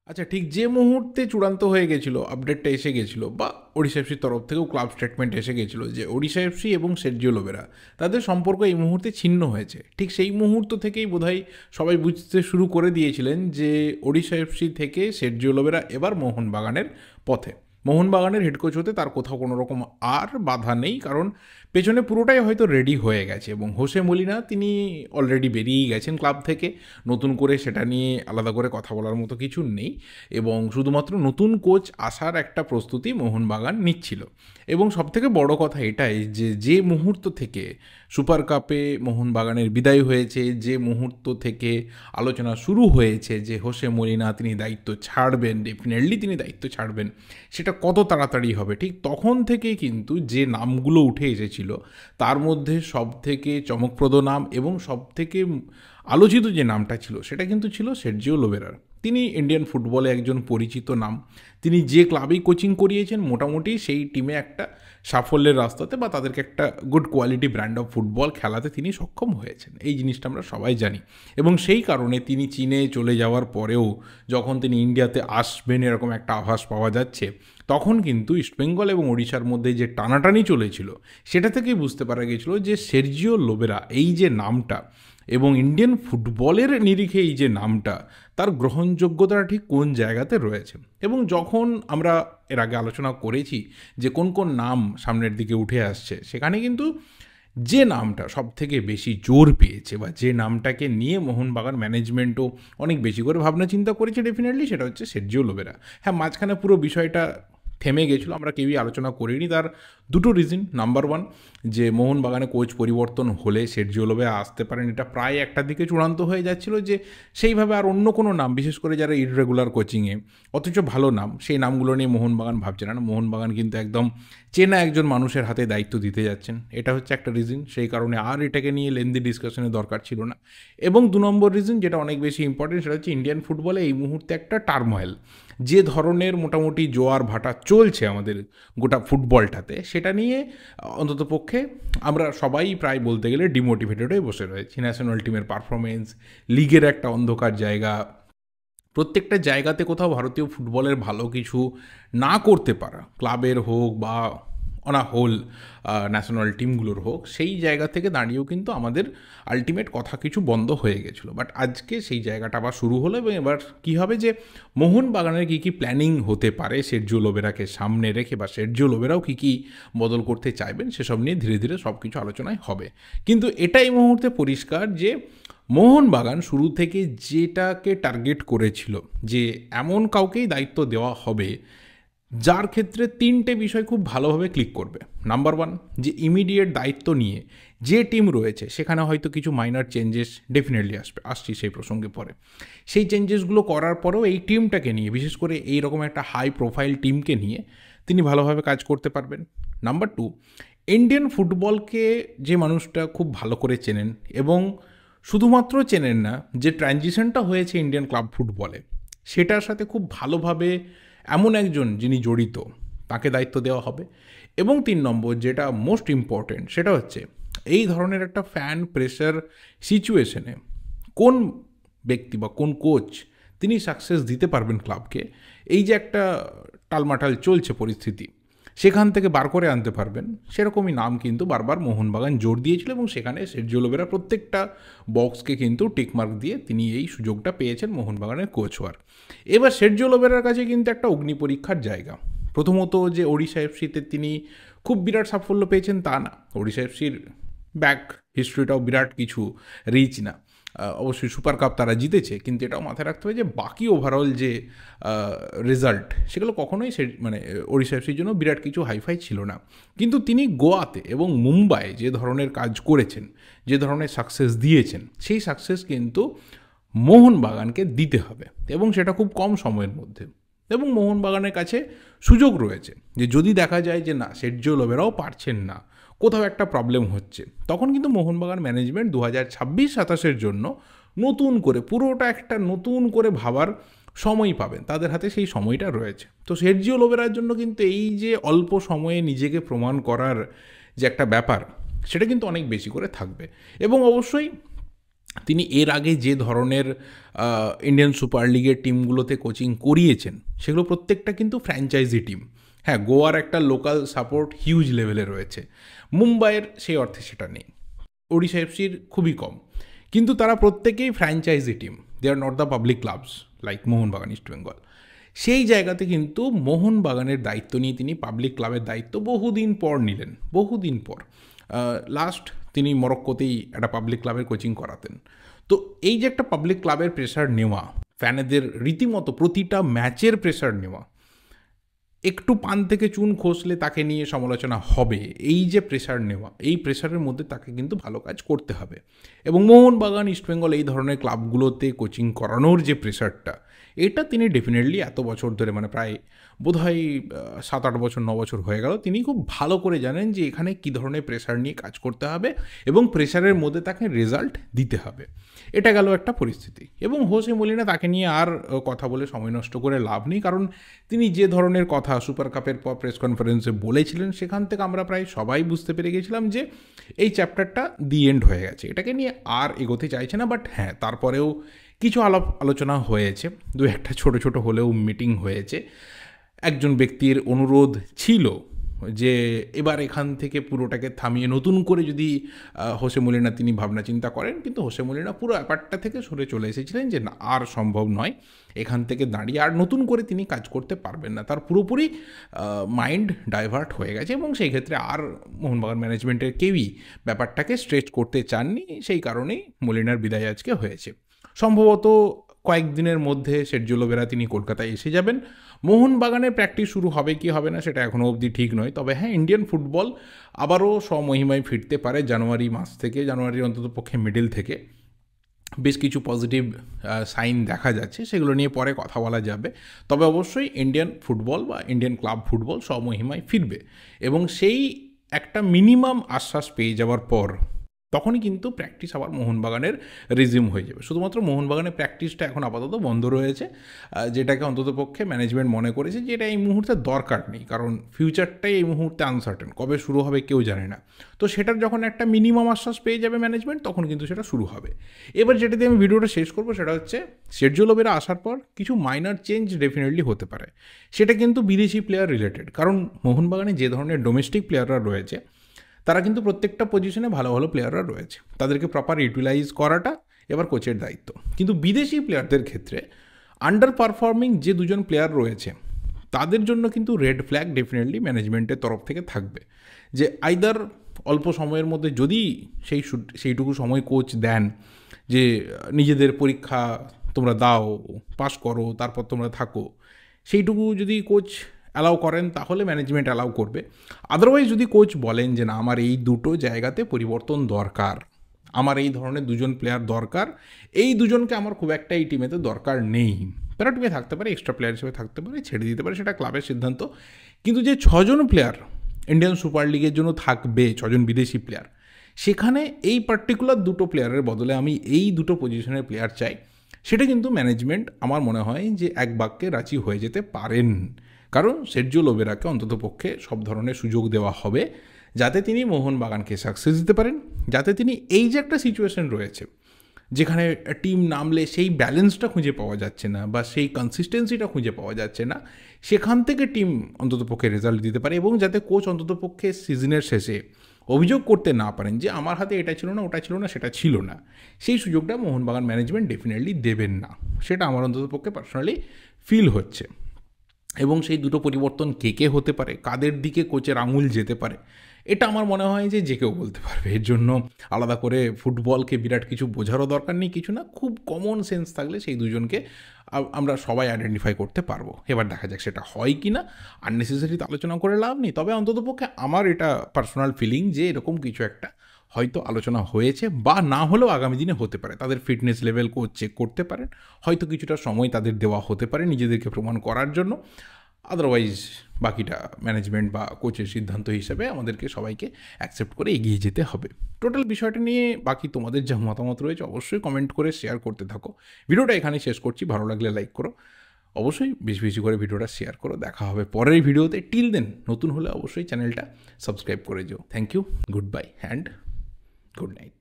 আচ্ছা, ঠিক যে মুহূর্তে চূড়ান্ত হয়ে গেছিল, আপডেটটা এসে গেছিল বা ওড়িশা এফসির তরফ থেকেও ক্লাব স্টেটমেন্ট এসে গেছিল যে ওড়িশা এফসি এবং সের্জিও লোবেরা তাদের সম্পর্ক এই মুহূর্তে ছিন্ন হয়েছে, ঠিক সেই মুহূর্ত থেকেই বোধহয় সবাই বুঝতে শুরু করে দিয়েছিলেন যে ওড়িশা এফসি থেকে সের্জিও লোবেরা এবার মোহনবাগানের পথে। মোহনবাগানের হেড কোচ হতে তার কোথাও কোনো রকম আর বাধা নেই, কারণ পেছনে পুরোটাই হয়তো রেডি হয়ে গেছে এবং হোসে মলিনা তিনি অলরেডি বেরিয়েই গেছেন ক্লাব থেকে। নতুন করে সেটা নিয়ে আলাদা করে কথা বলার মতো কিছু নেই এবং শুধুমাত্র নতুন কোচ আসার একটা প্রস্তুতি মোহনবাগান নিচ্ছিল। এবং সবথেকে বড় কথা এটাই যে যে মুহূর্ত থেকে সুপার কাপে মোহনবাগানের বিদায় হয়েছে, যে মুহূর্ত থেকে আলোচনা শুরু হয়েছে যে হোসে মলিনা তিনি দায়িত্ব ছাড়বেন, ডেফিনেটলি তিনি দায়িত্ব ছাড়বেন, সেটা কত তাড়াতাড়ি হবে, ঠিক তখন থেকেই কিন্তু যে নামগুলো উঠে এসেছিল তার মধ্যে সবথেকে চমকপ্রদ নাম এবং সবথেকে আলোচিত যে নামটা ছিল সেটা কিন্তু ছিল সের্জিও লোবেরার। তিনি ইন্ডিয়ান ফুটবলে একজন পরিচিত নাম। তিনি যে ক্লাবেই কোচিং করিয়েছেন মোটামুটি সেই টিমে একটা সাফল্যের রাস্তাতে বা তাদেরকে একটা good quality brand of football খেলাতে তিনি সক্ষম হয়েছেন, এই জিনিসটা আমরা সবাই জানি। এবং সেই কারণে তিনি চীনে চলে যাওয়ার পরেও যখন তিনি ইন্ডিয়াতে আসবেন এরকম একটা আভাস পাওয়া যাচ্ছে, তখন কিন্তু ইস্টবেঙ্গল এবং ওড়িশার মধ্যে যে টানাটানি চলেছিল সেটা থেকেই বুঝতে পারা গেছিলো যে সের্জিও লোবেরা এই যে নামটা এবং ইন্ডিয়ান ফুটবলের নিরিখে এই যে নামটা, তার গ্রহণযোগ্যতাটা ঠিক কোন জায়গাতে রয়েছে। এবং যখন আমরা এর আগে আলোচনা করেছি যে কোন কোন নাম সামনের দিকে উঠে আসছে, সেখানে কিন্তু যে নামটা সবথেকে বেশি জোর পেয়েছে বা যে নামটাকে নিয়ে মোহনবাগান ম্যানেজমেন্টও অনেক বেশি করে ভাবনা চিন্তা করেছে ডেফিনেটলি, সেটা হচ্ছে সের্জিও লোবেরা। হ্যাঁ, মাঝখানে পুরো বিষয়টা থেমে গেছিলো, আমরা কেউই আলোচনা করিনি। তার দুটো রিজন। নাম্বার ওয়ান, যে মোহনবাগানে কোচ পরিবর্তন হলে সের্জিও লোবেরা আসতে পারেন, এটা প্রায় একটা দিকে চূড়ান্ত হয়ে যাচ্ছিল যে সেইভাবে আর অন্য কোনো নাম, বিশেষ করে যারা ইররেগুলার কোচিংয়ে অথচ ভালো নাম, সেই নামগুলো নিয়ে মোহনবাগান ভাবছে না। মোহনবাগান কিন্তু একদম চেনা একজন মানুষের হাতে দায়িত্ব দিতে যাচ্ছেন, এটা হচ্ছে একটা রিজন। সেই কারণে আর এটাকে নিয়ে লেন্দি ডিসকাশনের দরকার ছিল না। এবং দু নম্বর রিজন, যেটা অনেক বেশি ইম্পর্টেন্ট, সেটা হচ্ছে ইন্ডিয়ান ফুটবলে এই মুহূর্তে একটা টার্মোয়েল, যে ধরনের মোটামুটি জোয়ার ভাটা চলছে আমাদের গোটা ফুটবলটাতে, সেটা নিয়ে অন্ততপক্ষে আমরা সবাই প্রায় বলতে গেলে ডিমোটিভেটেড হয়ে বসে রয়েছি। ন্যাশনাল টিমের পারফরমেন্স, লিগের একটা অন্ধকার জায়গা, প্রত্যেকটা জায়গাতে কোথাও ভারতীয় ফুটবলের ভালো কিছু না করতে পারা, ক্লাবের হোক বা অন আ হোল ন্যাশনাল টিমগুলোর হোক, সেই জায়গা থেকে দাঁড়িয়েও কিন্তু আমাদের আলটিমেট কথা কিছু বন্ধ হয়ে গেছিলো। বাট আজকে সেই জায়গাটা আবার শুরু হলো এবং এবার কী হবে যে মোহনবাগানের কী কী প্ল্যানিং হতে পারে সের্জিও লোবেরাকে সামনে রেখে, বা সের্জিও লোবেরাও কী কী বদল করতে চাইবেন, সেসব নিয়ে ধীরে ধীরে সব কিছু আলোচনায় হবে। কিন্তু এটাই মুহূর্তে পরিষ্কার যে মোহনবাগান শুরু থেকে যেটাকে টার্গেট করেছিল যে এমন কাউকেই দায়িত্ব দেওয়া হবে যার ক্ষেত্রে তিনটে বিষয় খুব ভালোভাবে ক্লিক করবে। নাম্বার ওয়ান, যে ইমিডিয়েট দায়িত্ব নিয়ে যে টিম রয়েছে সেখানে হয়তো কিছু মাইনর চেঞ্জেস ডেফিনেটলি আসছি সেই প্রসঙ্গে পরে, সেই চেঞ্জেসগুলো করার পরেও এই টিমটাকে নিয়ে, বিশেষ করে এই রকম একটা হাই প্রোফাইল টিমকে নিয়ে তিনি ভালোভাবে কাজ করতে পারবেন। নাম্বার টু, ইন্ডিয়ান ফুটবলকে যে মানুষটা খুব ভালো করে চেনেন এবং শুধুমাত্র চেনেন না, যে ট্রানজিশনটা হয়েছে ইন্ডিয়ান ক্লাব ফুটবলে সেটার সাথে খুব ভালোভাবে এমন একজন যিনি জড়িত, তাকে দায়িত্ব দেওয়া হবে। এবং তিন নম্বর, যেটা মোস্ট ইম্পর্টেন্ট, সেটা হচ্ছে এই ধরনের একটা ফ্যান প্রেশার সিচুয়েশনে কোন ব্যক্তি বা কোন কোচ তিনি সাকসেস দিতে পারবেন ক্লাবকে, এই যে একটা টালমাটাল চলছে পরিস্থিতি সেখান থেকে বার করে আনতে পারবেন, সেরকমই নাম কিন্তু বারবার মোহনবাগান জোর দিয়েছিল এবং সেখানে সের্জিও লোবেরা প্রত্যেকটা বক্সকে কিন্তু টিকমার্ক দিয়ে তিনি এই সুযোগটা পেয়েছেন মোহনবাগানের কোচ হওয়ার। এবার সের্জিও লোবেরার কাছে কিন্তু একটা অগ্নি পরীক্ষার জায়গা। প্রথমত, যে ওড়িশা এফসিতে তিনি খুব বিরাট সাফল্য পেয়েছেন তা না, ওড়িশা এফসির ব্যাক হিস্ট্রিটাও বিরাট কিছু রিচ না। অবশ্যই সুপার কাপ তারা জিতেছে, কিন্তু এটাও মাথায় রাখতে হবে যে বাকি ওভারঅল যে রেজাল্ট সেগুলো কখনোই মানে ওড়িশা এফসির জন্য বিরাট কিছু হাইফাই ছিল না। কিন্তু তিনি গোয়াতে এবং মুম্বাই যে ধরনের কাজ করেছেন, যে ধরনের সাকসেস দিয়েছেন, সেই সাকসেস কিন্তু মোহনবাগানকে দিতে হবে এবং সেটা খুব কম সময়ের মধ্যে। এবং মোহনবাগানের কাছে সুযোগ রয়েছে যে যদি দেখা যায় যে না, সের্জিও লোবেরাও পারছেন না, কোথাও একটা প্রবলেম হচ্ছে, তখন কিন্তু মোহনবাগান ম্যানেজমেন্ট 2026-27 জন্য নতুন করে পুরোটা একটা নতুন করে ভাবার সময় পাবেন, তাদের হাতে সেই সময়টা রয়েছে। তো সের্জিও লোবেরার জন্য কিন্তু এই যে অল্প সময়ে নিজেকে প্রমাণ করার যে একটা ব্যাপার, সেটা কিন্তু অনেক বেশি করে থাকবে। এবং অবশ্যই তিনি এর আগে যে ধরনের ইন্ডিয়ান সুপার লিগের টিমগুলোতে কোচিং করিয়েছেন সেগুলো প্রত্যেকটা কিন্তু ফ্র্যাঞ্চাইজি টিম। হ্যাঁ, গোয়ার একটা লোকাল সাপোর্ট হিউজ লেভেলে রয়েছে, মুম্বাইয়ের সেই অর্থে সেটা নেই, ওড়িশা এফসির খুবই কম, কিন্তু তারা প্রত্যেকেই franchise team, they are not the public clubs like Mohun Bagan, East Bengal. সেই জায়গাতে কিন্তু মোহনবাগানের দায়িত্ব নিয়ে তিনি পাবলিক ক্লাবের দায়িত্ব বহুদিন পর নিলেন, বহুদিন পর। লাস্ট তিনি মরক্কোতেই একটা পাবলিক ক্লাবের কোচিং করাতেন। তো এই যে একটা পাবলিক ক্লাবের প্রেশার নেওয়া, ফ্যানেদের রীতিমতো প্রতিটা ম্যাচের প্রেশার নেওয়া, একটু পান থেকে চুন খসলে তাকে নিয়ে সমালোচনা হবে, এই যে প্রেশার নেওয়া, এই প্রেশারের মধ্যে তাকে কিন্তু ভালো কাজ করতে হবে। এবং মোহনবাগান, ইস্টবেঙ্গল এই ধরনের ক্লাবগুলোতে কোচিং করানোর যে প্রেশারটা, এটা তিনি ডেফিনেটলি এত বছর ধরে, মানে প্রায় বোধহয় 7-8 বছর 9 বছর হয়ে গেল, তিনি খুব ভালো করে জানেন যে এখানে কী ধরনের প্রেশার নিয়ে কাজ করতে হবে এবং প্রেশারের মধ্যে তাকে রেজাল্ট দিতে হবে। এটা গেল একটা পরিস্থিতি। এবং হোসে মলিনা, তাকে নিয়ে আর কথা বলে সময় নষ্ট করে লাভ নেই, কারণ তিনি যে ধরনের কথা সুপার কাপের পর প্রেস কনফারেন্সে বলেছিলেন, সেখান থেকে আমরা প্রায় সবাই বুঝতে পেরে গেছিলাম যে এই চ্যাপ্টারটা দি এন্ড হয়ে গেছে, এটাকে নিয়ে আর এগোতে চাইছে না। বাট হ্যাঁ, তারপরেও কিছু আলোচনা হয়েছে, দু একটা ছোট ছোট হলেও মিটিং হয়েছে। একজন ব্যক্তির অনুরোধ ছিল যে এবার এখান থেকে পুরোটাকে থামিয়ে নতুন করে যদি হোসে মলিনা তিনি ভাবনা চিন্তা করেন, কিন্তু হোসে মলিনা পুরো ব্যাপারটা থেকে সরে চলে এসেছিলেন যে না, আর সম্ভব নয়, এখান থেকে দাঁড়িয়ে আর নতুন করে তিনি কাজ করতে পারবেন না, তার পুরোপুরি মাইন্ড ডাইভার্ট হয়ে গেছে। এবং সেই ক্ষেত্রে আর মোহনবাগান ম্যানেজমেন্টের কেউই ব্যাপারটাকে স্ট্রেচ করতে চাননি, সেই কারণেই মলিনার বিদায় আজকে হয়েছে। সম্ভবত কয়েকদিনের মধ্যে সের্জিও লোবেরা তিনি কলকাতায় এসে যাবেন। মোহনবাগানের প্র্যাকটিস শুরু হবে কি হবে না সেটা এখনও অবধি ঠিক নয়, তবে হ্যাঁ, ইন্ডিয়ান ফুটবল আবারও স্বমহিমায় ফিরতে পারে জানুয়ারি মাস থেকে, জানুয়ারির অন্তত পক্ষে মিডল থেকে বেশ কিছু পজিটিভ সাইন দেখা যাচ্ছে, সেগুলো নিয়ে পরে কথা বলা যাবে। তবে অবশ্যই ইন্ডিয়ান ফুটবল বা ইন্ডিয়ান ক্লাব ফুটবল স্বমহিমায় ফিরবে, এবং সেই একটা মিনিমাম আশ্বাস পেয়ে যাওয়ার পর তখনই কিন্তু প্র্যাকটিস আবার মোহনবাগানের রিজিউম হয়ে যাবে। শুধুমাত্র মোহনবাগানের প্র্যাকটিসটা এখন আপাতত বন্ধ রয়েছে, যেটাকে অন্ততপক্ষে ম্যানেজমেন্ট মনে করেছে যে এটা এই মুহূর্তে দরকার নেই, কারণ ফিউচারটাই এই মুহূর্তে আনসার্টেন, কবে শুরু হবে কেউ জানে না। তো সেটার যখন একটা মিনিমাম আশ্বাস পেয়ে যাবে ম্যানেজমেন্ট, তখন কিন্তু সেটা শুরু হবে। এবার যেটা দিয়ে আমি ভিডিওটা শেষ করবো সেটা হচ্ছে, সের্জিও লোবেরা আসার পর কিছু মাইনর চেঞ্জ ডেফিনেটলি হতে পারে, সেটা কিন্তু বিদেশি প্লেয়ার রিলেটেড। কারণ মোহনবাগানে যে ধরনের ডোমেস্টিক প্লেয়াররা রয়েছে, তারা কিন্তু প্রত্যেকটা পজিশনে ভালো ভালো প্লেয়াররা রয়েছে, তাদেরকে প্রপার ইউটিলাইজ করাটা এবার কোচের দায়িত্ব। কিন্তু বিদেশি প্লেয়ারদের ক্ষেত্রে আন্ডার পারফর্মিং যে দুজন প্লেয়ার রয়েছে, তাদের জন্য কিন্তু রেড ফ্ল্যাগ ডেফিনেটলি ম্যানেজমেন্টের তরফ থেকে থাকবে, যে আইদার অল্প সময়ের মধ্যে যদি সেইটুকু সময় কোচ দেন যে নিজেদের পরীক্ষা তোমরা দাও, পাস করো, তারপর তোমরা থাকো, সেইটুকু যদি কোচ অ্যালাউ করেন তাহলে ম্যানেজমেন্ট অ্যালাউ করবে। আদারওয়াইজ যদি কোচ বলেন যে না, আমার এই দুটো জায়গাতে পরিবর্তন দরকার, আমার এই ধরনের দুজন প্লেয়ার দরকার, এই দুজনকে আমার খুব একটা এই টিমেতে দরকার নেই, তারা টিমে থাকতে পারে, এক্সট্রা প্লেয়ার হিসেবে থাকতে পারে, ছেড়ে দিতে পারে, সেটা ক্লাবের সিদ্ধান্ত। কিন্তু যে 6 জন প্লেয়ার ইন্ডিয়ান সুপার লিগের জন্য থাকবে, 6 জন বিদেশি প্লেয়ার, সেখানে এই পার্টিকুলার দুটো প্লেয়ারের বদলে আমি এই দুটো পজিশনের প্লেয়ার চাই, সেটা কিন্তু ম্যানেজমেন্ট আমার মনে হয় যে এক বাক্যে রাজি হয়ে যেতে পারেন। কারণ সের্জিও লোবেরাকে অন্ততপক্ষে সব ধরনের সুযোগ দেওয়া হবে যাতে তিনি মোহনবাগানকে সাকসেস দিতে পারেন, যাতে তিনি এই যে একটা সিচুয়েশন রয়েছে যেখানে টিম নামলে সেই ব্যালেন্সটা খুঁজে পাওয়া যাচ্ছে না বা সেই কনসিস্টেন্সিটা খুঁজে পাওয়া যাচ্ছে না, সেখান থেকে টিম অন্ততপক্ষে রেজাল্ট দিতে পারে, এবং যাতে কোচ অন্ততপক্ষে সিজনের শেষে অভিযোগ করতে না পারেন যে আমার হাতে এটা ছিল না, ওটা ছিল না, সেটা ছিল না। সেই সুযোগটা মোহনবাগান ম্যানেজমেন্ট ডেফিনেটলি দেবেন না, সেটা আমার অন্ততপক্ষে পার্সোনালি ফিল হচ্ছে। এবং সেই দুটো পরিবর্তন কে কে হতে পারে, কাদের দিকে কোচের আঙুল যেতে পারে, এটা আমার মনে হয় যে কেউ বলতে পারবে। এর জন্য আলাদা করে ফুটবলকে বিরাট কিছু বোঝারও দরকার নেই, কিছু না, খুব কমন সেন্স থাকলে সেই দুজনকে আমরা সবাই আইডেন্টিফাই করতে পারবো। এবার দেখা যাক সেটা হয় কি না, আননেসেসারিতে আলোচনা করে লাভ নেই। তবে অন্ততপক্ষে আমার এটা পার্সোনাল ফিলিং যে এরকম কিছু একটা হয়তো আলোচনা হয়েছে, বা না হলেও আগামী দিনে হতে পারে। তাদের ফিটনেস লেভেল কোচ চেক করতে পারেন, হয়তো কিছুটা সময় তাদের দেওয়া হতে পারে নিজেদেরকে প্রমাণ করার জন্য। আদারওয়াইজ বাকিটা ম্যানেজমেন্ট বা কোচের সিদ্ধান্ত হিসেবে আমাদেরকে সবাইকে অ্যাকসেপ্ট করে এগিয়ে যেতে হবে। টোটাল বিষয়টা নিয়ে বাকি তোমাদের যা মতামত রয়েছে অবশ্যই কমেন্ট করে শেয়ার করতে থাকো। ভিডিওটা এখানে শেষ করছি, ভালো লাগলে লাইক করো, অবশ্যই বেশি বেশি করে ভিডিওটা শেয়ার করো। দেখা হবে পরের ভিডিওতে। টিল দেন, নতুন হলে অবশ্যই চ্যানেলটা সাবস্ক্রাইব করে যেও। Thank you, good bye and good night.